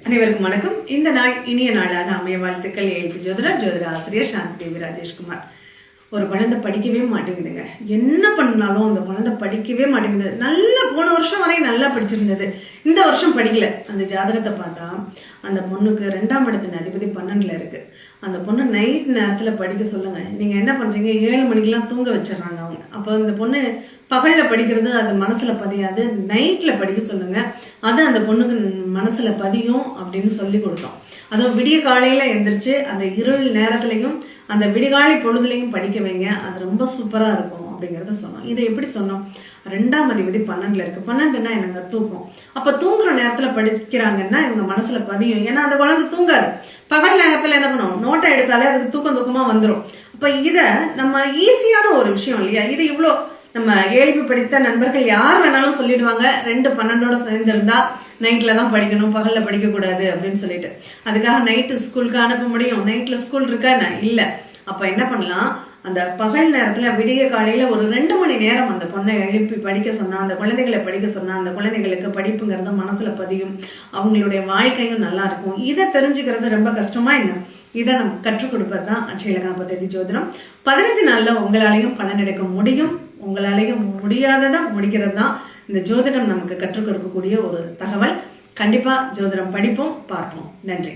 அனைவருக்கும் வணக்கம். இந்த நாள் இனிய நாளாக அமைய வாழ்த்துக்கள். ஏழ்பி ஜோதிட ஆசிரியர் சாந்தி தேவி ராஜேஷ்குமார். ஒரு குழந்தை படிக்கவே மாட்டேங்குதுங்க. என்ன பண்ணாலும் அந்த குழந்தை படிக்கவே மாட்டேங்குது. நல்லா போன வருஷம் வரை நல்லா படிச்சிருந்தது, இந்த வருஷம் படிக்கல. அந்த ஜாதகத்தை பார்த்தா அந்த பொண்ணுக்கு 2ஆம் இடத்தின் அதிபதி 12ல இருக்கு. அந்த பொண்ணு நைட் நேரத்துல படிக்க சொல்லுங்க. நீங்க என்ன பண்றீங்க, 7 மணிக்கெல்லாம் தூங்க வச்சிடறாங்க அவங்க. அப்போ அந்த பொண்ணு பகல்ல படிக்கிறது அது மனசுல பதியாது, நைட்ல படிக்க சொல்லுங்க, அது அந்த பொண்ணுக்கு மனசுல பதியும் அப்படின்னு சொல்லி கொடுத்தோம். அதுவும் விடிய காலையில எந்திரிச்சு அந்த இருள் நேரத்திலையும் அந்த விடிகாலை பொழுதுலையும் படிக்க வைங்க, அது ரொம்ப சூப்பரா இருக்கும் அப்படிங்கறத சொன்னோம். இதை எப்படி சொன்னோம்? 2ஆம் அதிபதி 12ல இருக்கு. 12ன்னா என்னங்க, தூக்கம். அப்ப தூங்குற நேரத்துல படிக்கிறாங்கன்னா இவங்க மனசுல பதியும். ஏன்னா அந்த குழந்தை தூங்காது. பகல் நேரத்துல என்ன பண்ணுவோம், நோட்டை எடுத்தாலே அதுக்கு தூக்கமா வந்துடும். அப்ப இத நம்ம ஈஸியான ஒரு விஷயம் இல்லையா? இது இவ்வளோ நம்ம ஏழ்பி படித்த நண்பர்கள் யார் வேணாலும் சொல்லிடுவாங்க, 2 12ஓட சேர்ந்திருந்தா நைட்ல தான் படிக்கணும், பகல்ல படிக்க கூடாது அப்படின்னு சொல்லிட்டு. அதுக்காக நைட்டு ஸ்கூலுக்கு அனுப்ப முடியும்? நைட்ல ஸ்கூல் இருக்கா இல்ல. அப்ப என்ன பண்ணலாம், அந்த பகல் நேரத்துல விடிய காலையில ஒரு 2 மணி நேரம் அந்த பொண்ணை எழுப்பி படிக்க சொன்னா, அந்த குழந்தைகளை படிக்க சொன்னா, அந்த குழந்தைகளுக்கு படிப்புங்கிறது மனசுல பதியும், அவங்களுடைய வாழ்க்கையும் நல்லா இருக்கும். இதை தெரிஞ்சுக்கிறது ரொம்ப கஷ்டமா என்ன? இதை நம்ம கற்றுக் கொடுப்பது தான் அட்சயலக்ன பദ്ധதி ஜோதிடம். 15 நாள்ல உங்களாலையும் பலன் எடுக்க முடியும். உங்களாலையும் முடியாததா முடிக்கிறது தான் இந்த ஜோதிடம் நமக்கு கற்றுக் கொடுக்கக்கூடிய ஒரு தகவல். கண்டிப்பா ஜோதிடம் படிப்போம், பார்ப்போம். நன்றி.